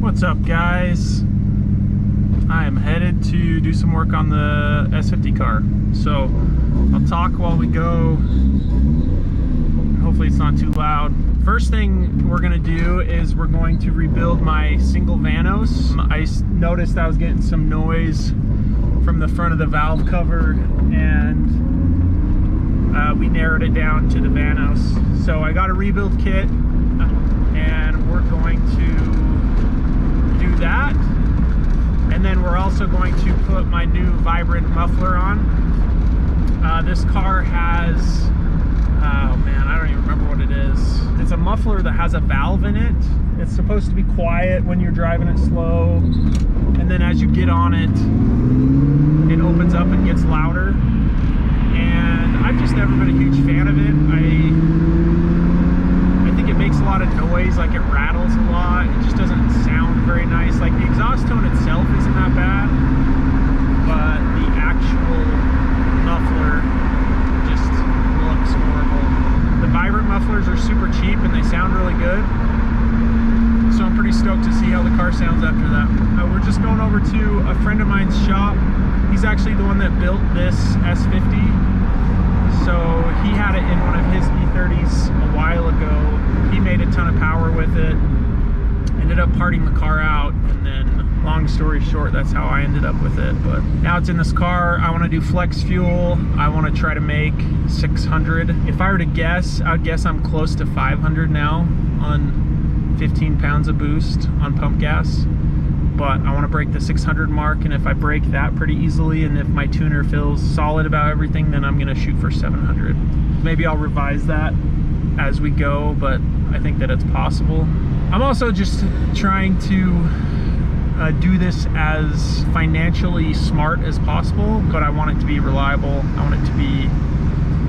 What's up, guys? I am headed to do some work on the S50 car. So I'll talk while we go. Hopefully it's not too loud. First thing we're gonna do is we're going to rebuild my Single Vanos. I noticed I was getting some noise from the front of the valve cover, and we narrowed it down to the Vanos. So I got a rebuild kit, and we're going to do that. And then we're also going to put my new Vibrant Muffler on. This car has, oh man, I don't even remember what it is. It's a muffler that has a valve in it. It's supposed to be quiet when you're driving it slow. And then as you get on it, it opens up and gets louder. And I've just never been a huge fan of it. I think it makes a lot of noise, like it rattles a lot. It just doesn't sound very nice. Like the exhaust tone itself isn't that bad, but the actual muffler just looks horrible. The Vibrant mufflers are super cheap and they sound really good. So I'm pretty stoked to see how the car sounds after that. We're just going over to a friend of mine's shop. He's actually the one that built this S50. So he had it in one of his E30s a while ago. He made a ton of power with it. Ended up parting the car out, and then long story short, that's how I ended up with it. But now it's in this car. I want to do flex fuel. I want to try to make 600. If I were to guess, I would guess I'm close to 500 now on 15 pounds of boost on pump gas. But I want to break the 600 mark, and if I break that pretty easily, and if my tuner feels solid about everything, then I'm going to shoot for 700. Maybe I'll revise that as we go, but I think that it's possible. I'm also just trying to do this as financially smart as possible, but I want it to be reliable. I want it to be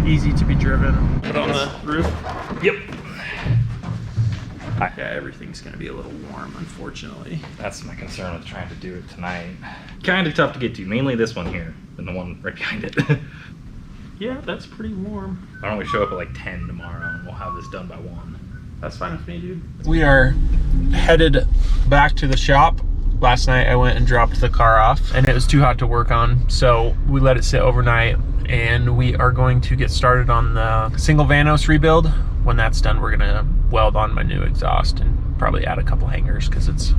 easy to be driven. Put on the roof? Yep. Yeah, everything's gonna be a little warm, unfortunately. That's my concern with trying to do it tonight. Kind of tough to get to, mainly this one here and the one right behind it. Yeah, that's pretty warm. Why don't we show up at like 10 tomorrow and we'll have this done by 1. That's fine with me, dude. We are headed back to the shop. Last night I went and dropped the car off and it was too hot to work on, so we let it sit overnight, and we are going to get started on the Single Vanos Rebuild. When that's done, we're gonna weld on my new exhaust and probably add a couple hangers because it's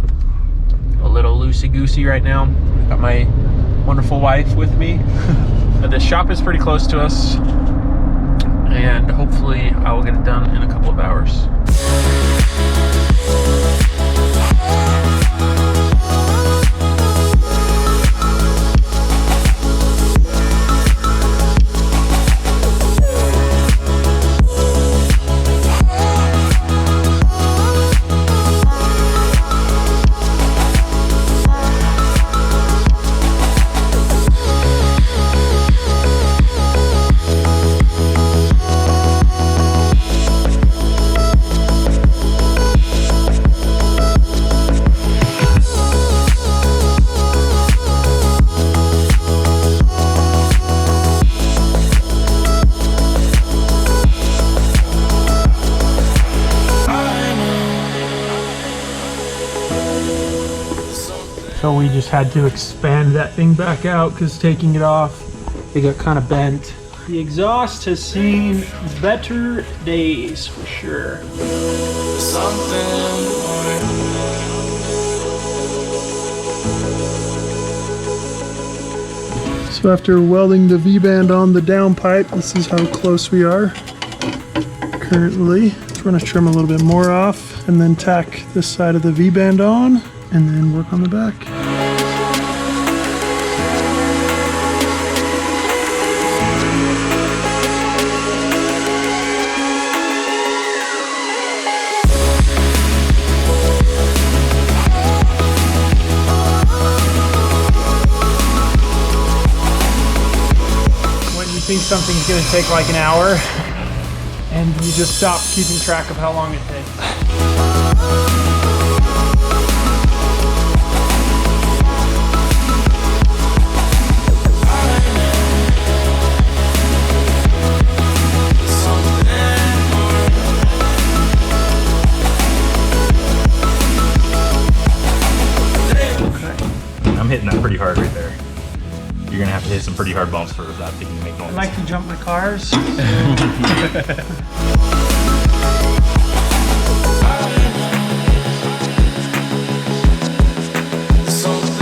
a little loosey-goosey right now. Got my wonderful wife with me. The shop is pretty close to us, and hopefully I will get it done in a couple of hours. So we just had to expand that thing back out because taking it off, it got kind of bent. The exhaust has seen better days for sure. So after welding the V-band on the downpipe, this is how close we are currently. So we're gonna trim a little bit more off and then tack this side of the V-band on, and then work on the back. When you think something's gonna take like an hour, and you just stop keeping track of how long it takes. hitting that pretty hard right there. You're gonna have to hit some pretty hard bumps for that thing to make noise. I like to jump my cars. So.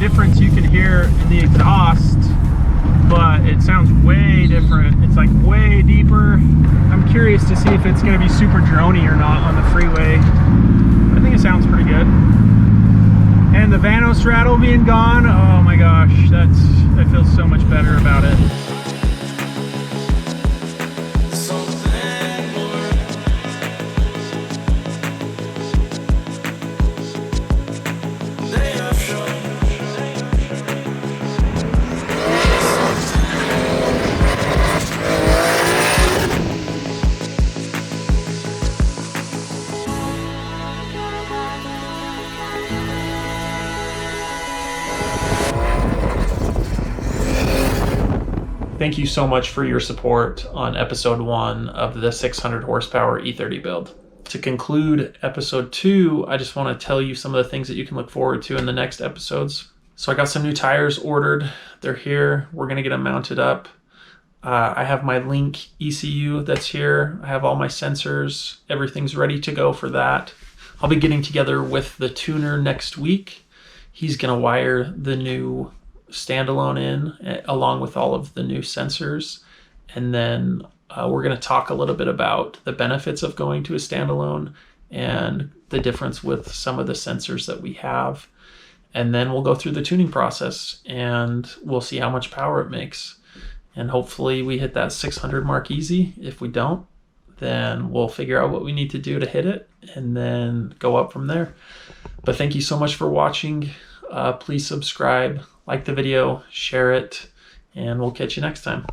difference you can hear in the exhaust, but it sounds way different. It's like way deeper. I'm curious to see if it's going to be super droney or not on the freeway. I think it sounds pretty good. And the Vanos rattle being gone, oh my gosh, I feel so much better about it. Thank you so much for your support on episode 1 of the 600 horsepower E30 build. To conclude episode 2, I just want to tell you some of the things that you can look forward to in the next episodes. So I got some new tires ordered. They're here. We're going to get them mounted up. I have my Link ECU that's here. I have all my sensors. Everything's ready to go for that. I'll be getting together with the tuner next week. He's going to wire the new standalone in along with all of the new sensors, and then we're going to talk a little bit about the benefits of going to a standalone and the difference with some of the sensors that we have, and then we'll go through the tuning process and we'll see how much power it makes, and hopefully we hit that 600 mark easy. If we don't, then we'll figure out what we need to do to hit it and then go up from there. But thank you so much for watching. Please subscribe, like the video, share it, and we'll catch you next time.